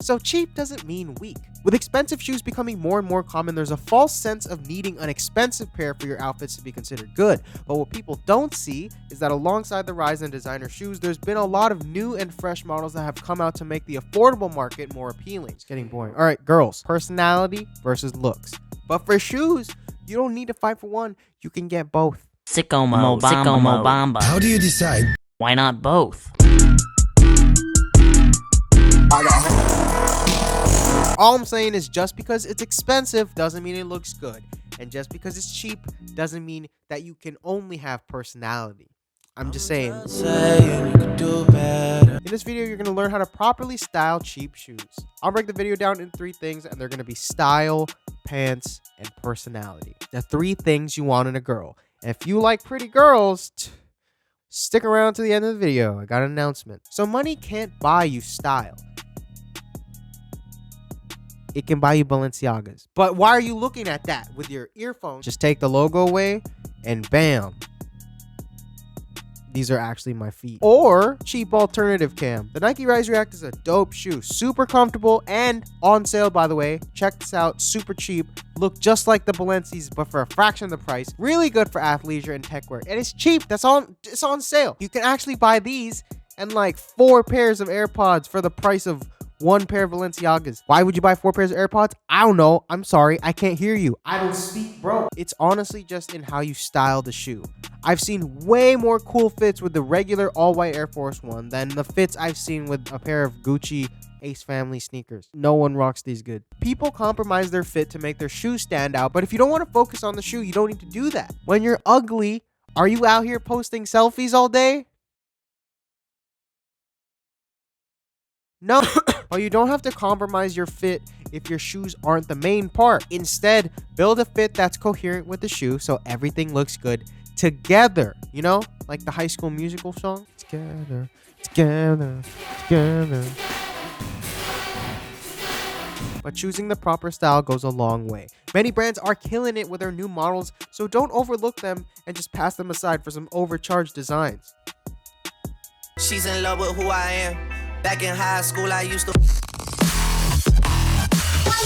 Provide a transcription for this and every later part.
So cheap doesn't mean weak. With expensive shoes becoming more and more common, there's a false sense of needing an expensive pair for your outfits to be considered good. But what people don't see is that alongside the rise in designer shoes, there's been a lot of new and fresh models that have come out to make the affordable market more appealing. It's getting boring. All right, girls, personality versus looks. But for shoes, you don't need to fight for one. You can get both. Sicko mode, sicko mode, bomba. How do you decide? Why not both? All I'm saying is just because it's expensive doesn't mean it looks good. And just because it's cheap doesn't mean that you can only have personality. I'm just saying. In this video, you're going to learn how to properly style cheap shoes. I'll break the video down in 3 things, and they're going to be style, pants, and personality. The 3 things you want in a girl. And if you like pretty girls, stick around to the end of the video. I got an announcement. So money can't buy you style. It can buy you Balenciagas. But why are you looking at that with your earphones? Just take the logo away and bam. These are actually my feet. Or cheap alternative cam. The Nike Rise React is a dope shoe. Super comfortable and on sale, by the way. Check this out. Super cheap. Look just like the Balenci's, but for a fraction of the price. Really good for athleisure and tech wear. And it's cheap. It's on sale. You can actually buy these and like 4 pairs of AirPods for the price of 1 pair of Balenciagas. Why would you buy 4 pairs of AirPods? I don't know. I'm sorry. I can't hear you. I don't speak, bro. It's honestly just in how you style the shoe. I've seen way more cool fits with the regular all-white Air Force One than the fits I've seen with a pair of Gucci Ace Family sneakers. No one rocks these good. People compromise their fit to make their shoe stand out, but if you don't want to focus on the shoe, you don't need to do that. When you're ugly, are you out here posting selfies all day? No. Well, you don't have to compromise your fit if your shoes aren't the main part. Instead, build a fit that's coherent with the shoe so everything looks good together. You know, like the High School Musical song. Together, together, together. But choosing the proper style goes a long way. Many brands are killing it with their new models, so don't overlook them and just pass them aside for some overcharged designs. She's in love with who I am. Back in high school, I used to...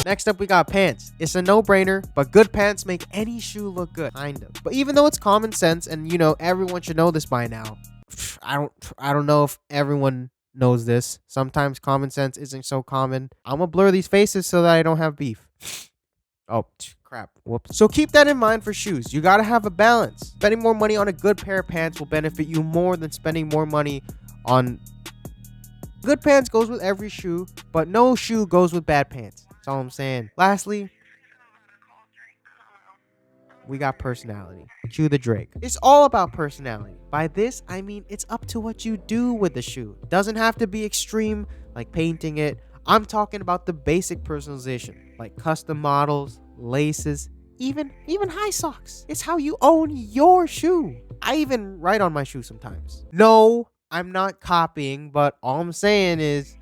Next up, we got pants. It's a no-brainer, but good pants make any shoe look good, kind of. But even though it's common sense, and you know, everyone should know this by now, I don't know if everyone knows this. Sometimes common sense isn't so common. I'm gonna blur these faces so that I don't have beef. Oh, crap. Whoops. So keep that in mind for shoes. You gotta have a balance. Spending more money on a good pair of pants will benefit you more than spending more money on... Good pants goes with every shoe, but no shoe goes with bad pants. That's all I'm saying. Lastly, we got personality. Cue the Drake. It's all about personality. By this, I mean it's up to what you do with the shoe. It doesn't have to be extreme, like painting it. I'm talking about the basic personalization, like custom models, laces, even high socks. It's how you own your shoe. I even write on my shoe sometimes. No, I'm not copying, but all I'm saying is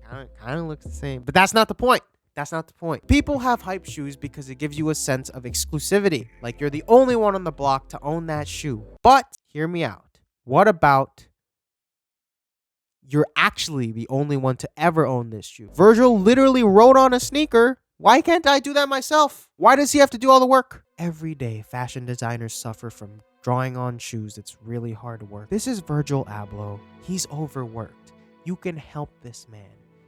kind of looks the same. But that's not the point. That's not the point. People have hype shoes because it gives you a sense of exclusivity. Like you're the only one on the block to own that shoe. But hear me out. What about you're actually the only one to ever own this shoe? Virgil literally wrote on a sneaker. Why can't I do that myself? Why does he have to do all the work? Every day, fashion designers suffer from drawing on shoes. It's really hard work. This is Virgil Abloh. He's overworked. You can help this man.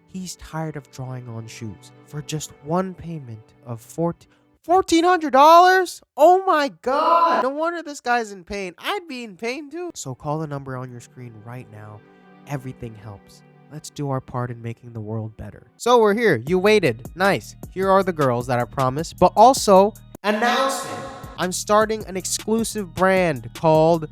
He's tired of drawing on shoes. For just one payment of $1,400? Oh my God. No wonder this guy's in pain. I'd be in pain too. So call the number on your screen right now. Everything helps. Let's do our part in making the world better. So we're here. You waited. Nice. Here are the girls that I promised. But also, announcement. I'm starting an exclusive brand called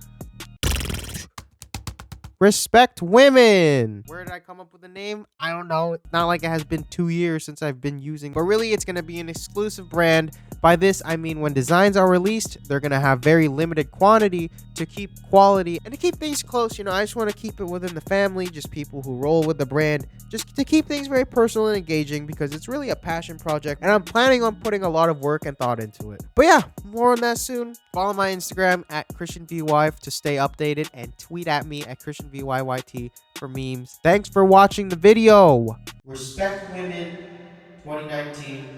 Respect Women. Where did I come up with the name? I don't know. It's not like it has been 2 years since I've been using, but really it's going to be an exclusive brand. By this, I mean when designs are released, they're going to have very limited quantity to keep quality and to keep things close. You know, I just want to keep it within the family, just people who roll with the brand, just to keep things very personal and engaging because it's really a passion project and I'm planning on putting a lot of work and thought into it. But yeah, more on that soon. Follow my Instagram at ChristianVWife to stay updated and tweet at me at Christian VYYT for memes. Thanks for watching the video. Respect women 2019.